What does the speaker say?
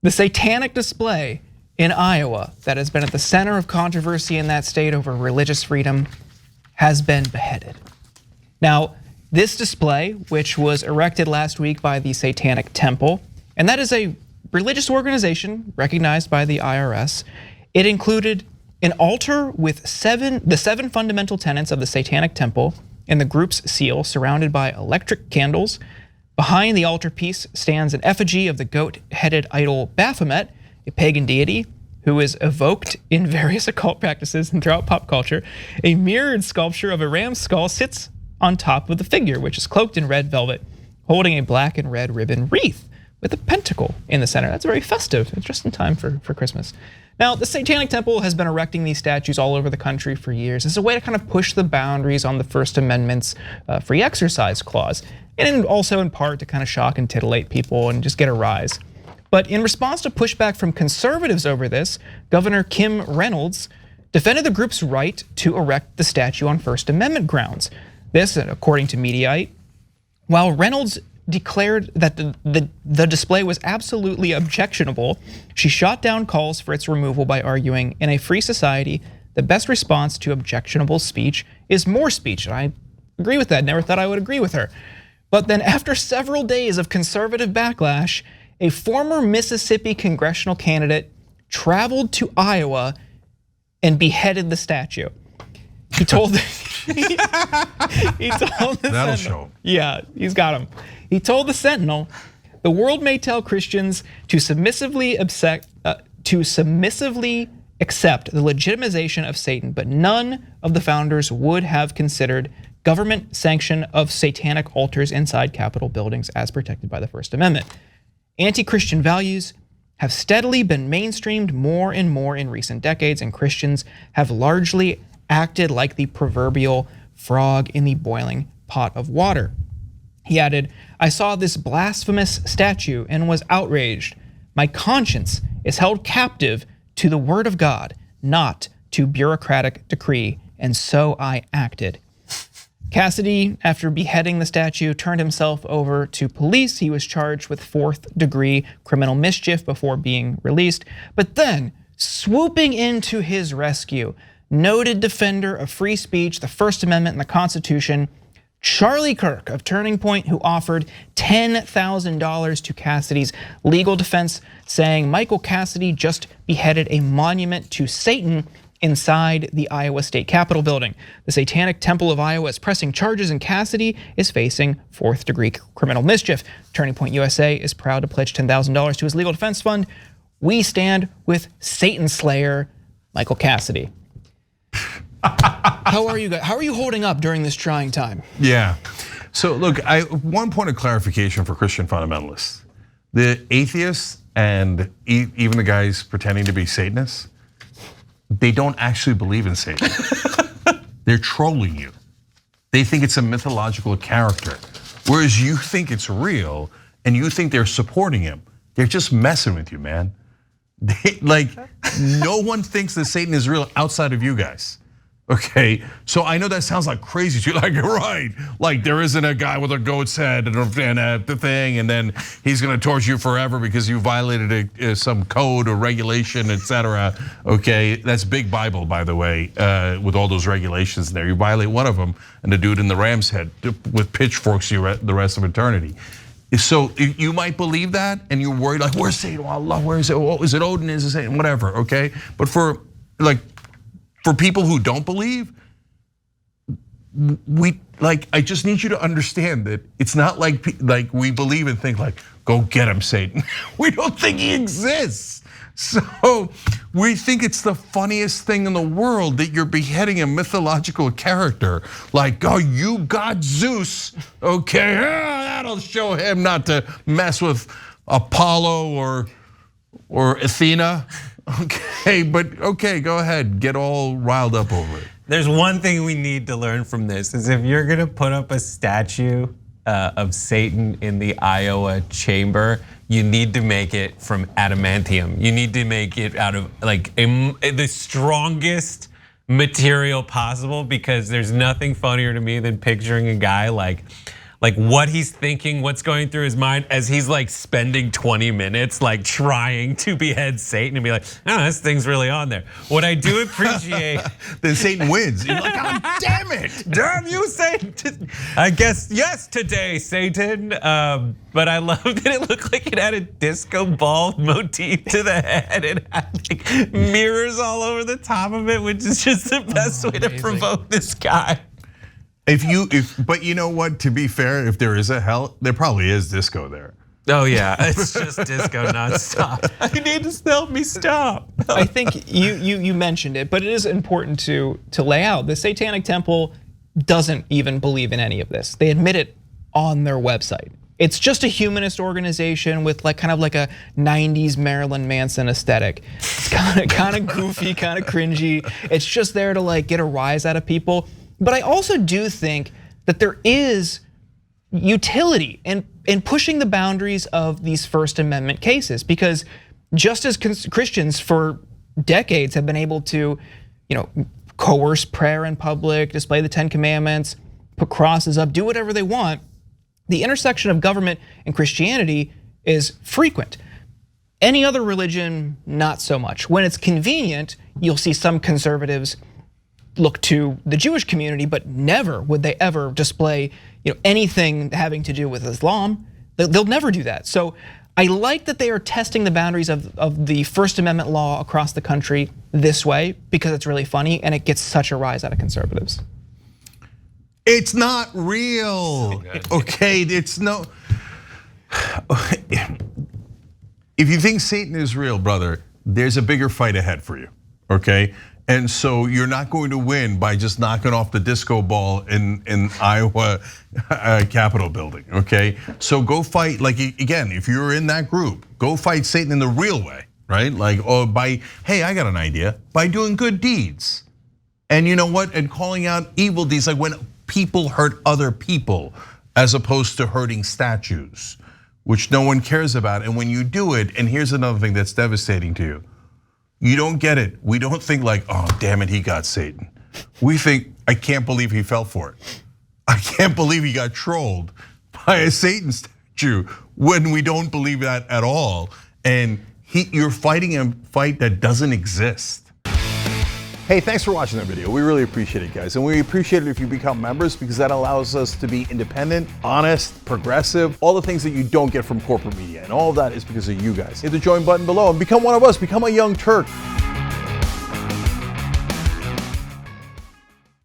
The satanic display in Iowa that has been at the center of controversy in that state over religious freedom has been beheaded. Now, this display, which was erected last week by the Satanic Temple, and that is a religious organization recognized by the IRS, it included an altar with the seven fundamental tenets of the Satanic Temple and the group's seal surrounded by electric candles. Behind the altarpiece stands an effigy of the goat-headed idol Baphomet, a pagan deity who is evoked in various occult practices and throughout pop culture. A mirrored sculpture of a ram's skull sits on top of the figure, which is cloaked in red velvet, holding a black and red ribbon wreath with a pentacle in the center. That's very festive. It's just in time for Christmas. Now, the Satanic Temple has been erecting these statues all over the country for years as a way to kind of push the boundaries on the First Amendment's free exercise clause, and also in part to kind of shock and titillate people and just get a rise. But in response to pushback from conservatives over this, Governor Kim Reynolds defended the group's right to erect the statue on First Amendment grounds. This, according to Mediaite, while Reynolds declared that the display was absolutely objectionable, she shot down calls for its removal by arguing, in a free society, the best response to objectionable speech is more speech. And I agree with that, never thought I would agree with her. But then after several days of conservative backlash, a former Mississippi congressional candidate traveled to Iowa and beheaded the statue. He told That'll show. Yeah, he's got him. He told the Sentinel, the world may tell Christians to submissively accept the legitimization of Satan, but none of the founders would have considered government sanction of satanic altars inside Capitol buildings as protected by the First Amendment. Anti-Christian values have steadily been mainstreamed more and more in recent decades, and Christians have largely acted like the proverbial frog in the boiling pot of water. He added, I saw this blasphemous statue and was outraged. My conscience is held captive to the word of God, not to bureaucratic decree, and so I acted. Cassidy, after beheading the statue, turned himself over to police. He was charged with 4th-degree criminal mischief before being released. But then, swooping into his rescue, noted defender of free speech, the First Amendment, and the Constitution, Charlie Kirk of Turning Point, who offered $10,000 to Cassidy's legal defense, saying Michael Cassidy just beheaded a monument to Satan inside the Iowa State Capitol building. The Satanic Temple of Iowa is pressing charges, and Cassidy is facing 4th-degree criminal mischief. Turning Point USA is proud to pledge $10,000 to his legal defense fund. We stand with Satan Slayer Michael Cassidy. How are you guys? How are you holding up during this trying time? Yeah. So look, one point of clarification for Christian fundamentalists: the atheists and even the guys pretending to be Satanists, they don't actually believe in Satan. They're trolling you. They think it's a mythological character, whereas you think it's real and you think they're supporting him. They're just messing with you, man. No one thinks that Satan is real outside of you guys. Okay, so I know that sounds like crazy to you, like, you're right. Like, there isn't a guy with a goat's head and the thing, and then he's gonna torture you forever because you violated some code or regulation, etc. Okay, that's big Bible, by the way, with all those regulations there. You violate one of them, and the dude in the ram's head with pitchforks you the rest of eternity. So you might believe that, and you're worried, like, where's Satan? Allah, where is it? Oh, is it Odin? Is it Satan? Whatever, okay? But for people who don't believe, I just need you to understand that it's not like we believe and think like, go get him, Satan. We don't think he exists. So we think it's the funniest thing in the world that you're beheading a mythological character. Like, oh, you got Zeus, okay, that'll show him not to mess with Apollo or Athena. Okay, but okay, go ahead, get all riled up over it. There's one thing we need to learn from this, is if you're gonna put up a statue of Satan in the Iowa chamber, you need to make it from adamantium. You need to make it out of the strongest material possible, because there's nothing funnier to me than picturing a guy like like what he's thinking, what's going through his mind as he's like spending 20 minutes like trying to behead Satan and be like, oh, this thing's really on there. What I do appreciate. Then Satan wins. You're like, oh, damn it. Damn you, Satan. I guess, yes, today, Satan. But I love that it looked like it had a disco ball motif to the head. It had like mirrors all over the top of it, which is just the best way to provoke this guy. But you know what? To be fair, if there is a hell, there probably is disco there. Oh yeah, it's just disco nonstop. I need to help me stop. I think you mentioned it, but it is important to lay out. The Satanic Temple doesn't even believe in any of this. They admit it on their website. It's just a humanist organization with like kind of like a 90s Marilyn Manson aesthetic. It's kind of goofy, kind of cringy. It's just there to like get a rise out of people. But I also do think that there is utility in pushing the boundaries of these First Amendment cases, because just as Christians for decades have been able to, coerce prayer in public, display the 10 Commandments, put crosses up, do whatever they want, the intersection of government and Christianity is frequent. Any other religion, not so much. When it's convenient, you'll see some conservatives look to the Jewish community, but never would they ever display anything having to do with Islam. They'll never do that. So I like that they are testing the boundaries of the First Amendment law across the country this way, because it's really funny and it gets such a rise out of conservatives. It's not real, okay? It's no. If you think Satan is real, brother, there's a bigger fight ahead for you, okay? And so you're not going to win by just knocking off the disco ball in Iowa Capitol building, okay? So go fight, like again, if you're in that group, go fight Satan in the real way, right? Like, hey, I got an idea, by doing good deeds. And you know what? And calling out evil deeds, like when people hurt other people as opposed to hurting statues, which no one cares about. And when you do it, and here's another thing that's devastating to you, you don't get it. We don't think like, oh, damn it, he got Satan. We think, I can't believe he fell for it. I can't believe he got trolled by a Satan statue, when we don't believe that at all. And you're fighting a fight that doesn't exist. Hey, thanks for watching that video. We really appreciate it, guys. And we appreciate it if you become members, because that allows us to be independent, honest, progressive, all the things that you don't get from corporate media. And all of that is because of you guys. Hit the join button below and become one of us, become a Young Turk.